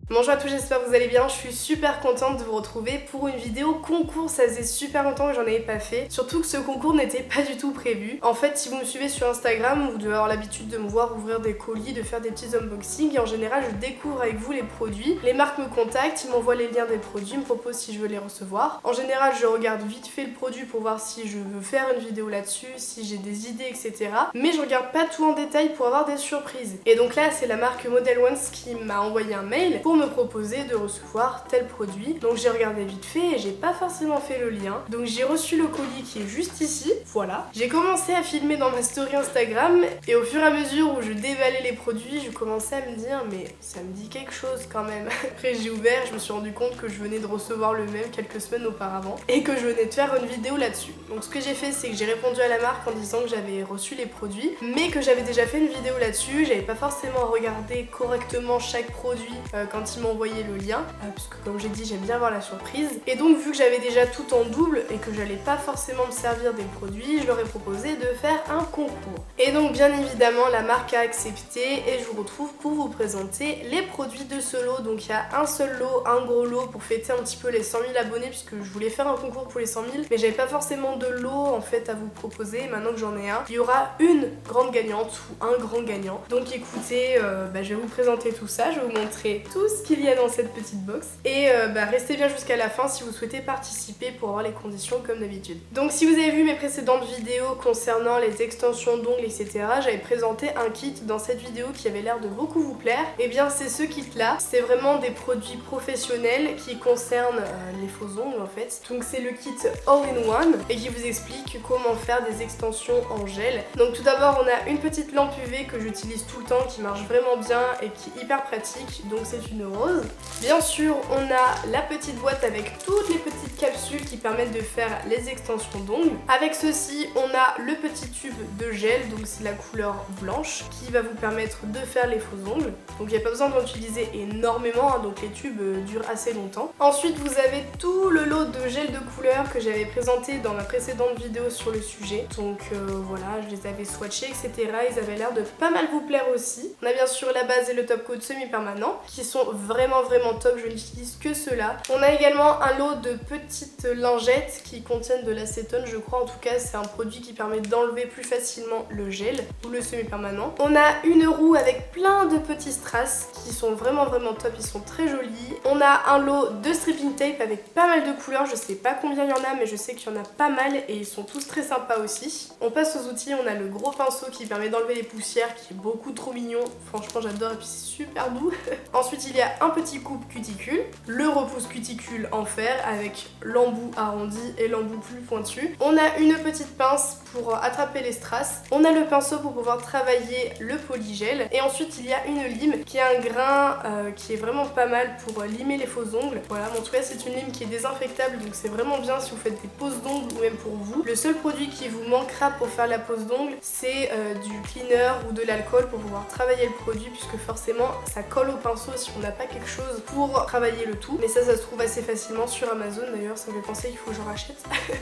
Bonjour à tous, j'espère que vous allez bien. Je suis super contente de vous retrouver pour une vidéo concours. Ça faisait super longtemps que j'en avais pas fait. Surtout que ce concours n'était pas du tout prévu. En fait, si vous me suivez sur Instagram, vous devez avoir l'habitude de me voir ouvrir des colis, de faire des petits unboxings. Et en général, je découvre avec vous les produits. Les marques me contactent, ils m'envoient les liens des produits, me proposent si je veux les recevoir. En général, je regarde vite fait le produit pour voir si je veux faire une vidéo là-dessus, si j'ai des idées, etc. Mais je regarde pas tout en détail pour avoir des surprises. Et donc là, c'est la marque Model Ones qui m'a envoyé un mail pour me proposer de recevoir tel produit. Donc j'ai regardé vite fait et j'ai pas forcément fait le lien. Donc j'ai reçu le colis qui est juste ici, voilà. J'ai commencé à filmer dans ma story Instagram et au fur et à mesure où je dévalais les produits, je commençais à me dire mais ça me dit quelque chose quand même. Après j'ai ouvert, je me suis rendu compte que je venais de recevoir le même quelques semaines auparavant et que je venais de faire une vidéo là-dessus. Donc ce que j'ai fait, c'est que j'ai répondu à la marque en disant que j'avais reçu les produits mais que j'avais déjà fait une vidéo là-dessus. J'avais pas forcément regardé correctement chaque produit quand ils m'ont envoyé le lien, puisque comme j'ai dit, j'aime bien voir la surprise. Et donc vu que j'avais déjà tout en double et que j'allais pas forcément me servir des produits, je leur ai proposé de faire un concours. Et donc bien évidemment, la marque a accepté et je vous retrouve pour vous présenter les produits de ce lot. Donc il y a un seul lot, un gros lot pour fêter un petit peu les 100 000 abonnés, puisque je voulais faire un concours pour les 100 000, mais j'avais pas forcément de lot en fait à vous proposer. Maintenant que j'en ai un, il y aura une grande gagnante ou un grand gagnant. Donc écoutez, je vais vous présenter tout ça, je vais vous montrer tout ce qu'il y a dans cette petite box et restez bien jusqu'à la fin si vous souhaitez participer pour avoir les conditions comme d'habitude. Donc si vous avez vu mes précédentes vidéos concernant les extensions d'ongles, etc., j'avais présenté un kit dans cette vidéo qui avait l'air de beaucoup vous plaire. Et bien c'est ce kit là, c'est vraiment des produits professionnels qui concernent les faux ongles en fait. Donc c'est le kit All-in-One et qui vous explique comment faire des extensions en gel. Donc tout d'abord on a une petite lampe UV que j'utilise tout le temps, qui marche vraiment bien et qui est hyper pratique, donc c'est une rose. Bien sûr on a la petite boîte avec toutes les petites capsules qui permettent de faire les extensions d'ongles. Avec ceci on a le petit tube de gel, donc c'est la couleur blanche, qui va vous permettre de faire les faux ongles. Donc il n'y a pas besoin d'en utiliser énormément, hein, donc les tubes durent assez longtemps. Ensuite vous avez tout le lot de gel de couleur que j'avais présenté dans ma précédente vidéo sur le sujet. Donc voilà, je les avais swatchés, etc. Ils avaient l'air de pas mal vous plaire aussi. On a bien sûr la base et le top coat semi-permanent qui sont vraiment top, je n'utilise que ceux-là. On a également un lot de petites lingettes qui contiennent de l'acétone, je crois. En tout cas c'est un produit qui permet d'enlever plus facilement le gel ou le semi-permanent. On a une roue avec plein de petits strass qui sont vraiment top, ils sont très jolis. On a un lot de stripping tape avec pas mal de couleurs, je sais pas combien il y en a mais je sais qu'il y en a pas mal et ils sont tous très sympas aussi. On passe aux outils, on a le gros pinceau qui permet d'enlever les poussières qui est beaucoup trop mignon, franchement j'adore et puis c'est super doux. Ensuite il y a un petit coupe cuticule, le repousse cuticule en fer avec l'embout arrondi et l'embout plus pointu. On a une petite pince pour attraper les strass. On a le pinceau pour pouvoir travailler le polygel. Et ensuite il y a une lime qui a un grain qui est vraiment pas mal pour limer les faux ongles. Voilà, en tout cas c'est une lime qui est désinfectable, donc c'est vraiment bien si vous faites des poses d'ongles ou même pour vous. Le seul produit qui vous manquera pour faire la pose d'ongles, c'est du cleaner ou de l'alcool pour pouvoir travailler le produit, puisque forcément ça colle au pinceau si on n'a pas quelque chose pour travailler le tout. Mais ça se trouve assez facilement sur Amazon, d'ailleurs ça me fait penser qu'il faut que j'en rachète.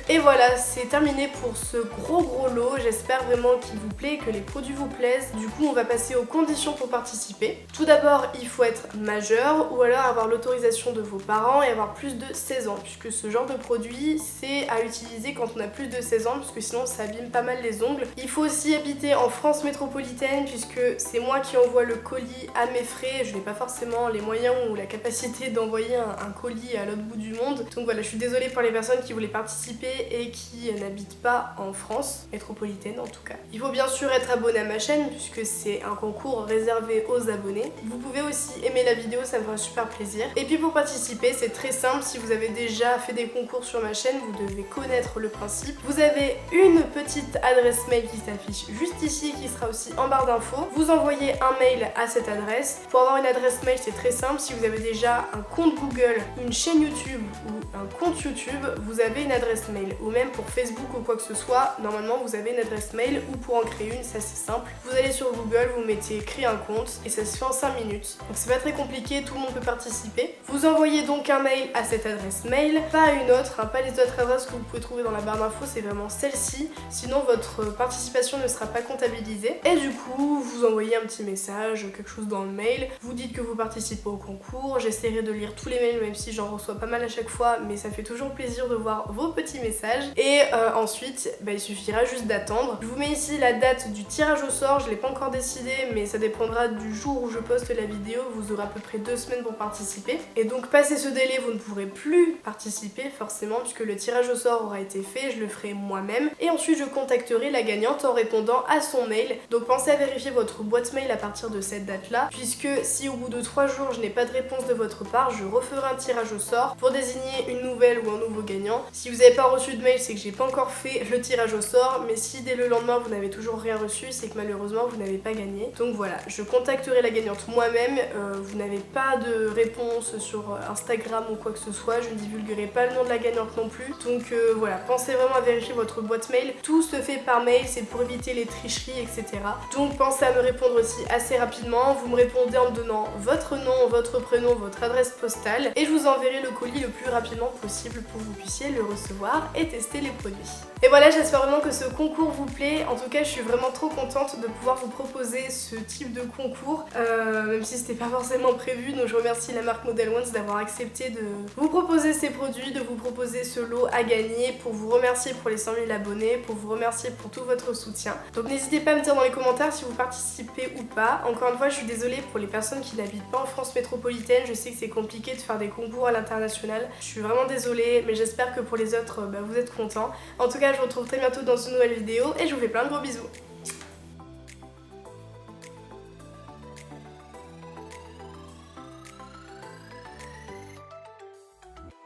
Et voilà, c'est terminé pour ce gros lot. J'espère vraiment qu'il vous plaît, que les produits vous plaisent. Du coup on va passer aux conditions pour participer. Tout d'abord il faut être majeur ou alors avoir l'autorisation de vos parents et avoir plus de 16 ans, puisque ce genre de produit c'est à utiliser quand on a plus de 16 ans, puisque sinon ça abîme pas mal les ongles. Il faut aussi habiter en France métropolitaine, puisque c'est moi qui envoie le colis à mes frais. Je n'ai pas forcément les moyens ou la capacité d'envoyer un colis à l'autre bout du monde. Donc voilà, je suis désolée pour les personnes qui voulaient participer et qui n'habitent pas en France métropolitaine en tout cas. Il faut bien sûr être abonné à ma chaîne, puisque c'est un concours réservé aux abonnés. Vous pouvez aussi aimer la vidéo, ça me fera super plaisir. Et puis pour participer, c'est très simple. Si vous avez déjà fait des concours sur ma chaîne, vous devez connaître le principe. Vous avez une petite adresse mail qui s'affiche juste ici, qui sera aussi en barre d'infos. Vous envoyez un mail à cette adresse. Pour avoir une adresse mail, c'est très simple. Si vous avez déjà un compte Google, une chaîne YouTube ou un compte YouTube, vous avez une adresse mail. Ou même pour Facebook ou quoi que ce soit, normalement normalement vous avez une adresse mail ou pour en créer une, c'est assez simple. Vous allez sur Google, vous mettez créer un compte et ça se fait en 5 minutes. Donc c'est pas très compliqué, tout le monde peut participer. Vous envoyez donc un mail à cette adresse mail, pas une autre, hein, pas les autres adresses que vous pouvez trouver dans la barre d'infos, c'est vraiment celle-ci. Sinon votre participation ne sera pas comptabilisée. Et du coup, vous envoyez un petit message, quelque chose dans le mail. Vous dites que vous participez au concours. J'essaierai de lire tous les mails, même si j'en reçois pas mal à chaque fois, mais ça fait toujours plaisir de voir vos petits messages. Et ensuite, il suffira juste d'attendre. Je vous mets ici la date du tirage au sort. Je l'ai pas encore décidé, mais ça dépendra du jour où je poste la vidéo. Vous aurez à peu près 2 semaines pour participer. Et donc, passé ce délai, vous ne pourrez plus participer forcément, puisque le tirage au sort aura été fait. Je le ferai moi-même. Et ensuite, je contacterai la gagnante en répondant à son mail. Donc, pensez à vérifier votre boîte mail à partir de cette date-là, puisque si au bout de 3 jours, je n'ai pas de réponse de votre part, je referai un tirage au sort pour désigner une nouvelle ou un nouveau gagnant. Si vous n'avez pas reçu de mail, c'est que j'ai pas encore fait le tirage au sort, mais si dès le lendemain vous n'avez toujours rien reçu, c'est que malheureusement vous n'avez pas gagné. Donc voilà, je contacterai la gagnante moi-même. Vous n'avez pas de réponse sur Instagram ou quoi que ce soit, je ne divulguerai pas le nom de la gagnante non plus. Donc voilà, pensez vraiment à vérifier votre boîte mail. Tout se fait par mail, c'est pour éviter les tricheries, etc. Donc pensez à me répondre aussi assez rapidement. Vous me répondez en me donnant votre nom, votre prénom, votre adresse postale et je vous enverrai le colis le plus rapidement possible pour que vous puissiez le recevoir et tester les produits. Et voilà, j'espère vraiment que ce concours vous plaît. En tout cas, je suis vraiment trop contente de pouvoir vous proposer ce type de concours, même si c'était pas forcément prévu. Donc je remercie la marque Model Ones d'avoir accepté de vous proposer ces produits, de vous proposer ce lot à gagner, pour vous remercier pour les 100 000 abonnés, pour vous remercier pour tout votre soutien. Donc n'hésitez pas à me dire dans les commentaires si vous participez ou pas. Encore une fois, je suis désolée pour les personnes qui n'habitent pas en France métropolitaine. Je sais que c'est compliqué de faire des concours à l'international. Je suis vraiment désolée, mais j'espère que pour les autres, vous êtes contents. En tout cas, je vous retrouve très bientôt dans une nouvelle vidéo et je vous fais plein de gros bisous.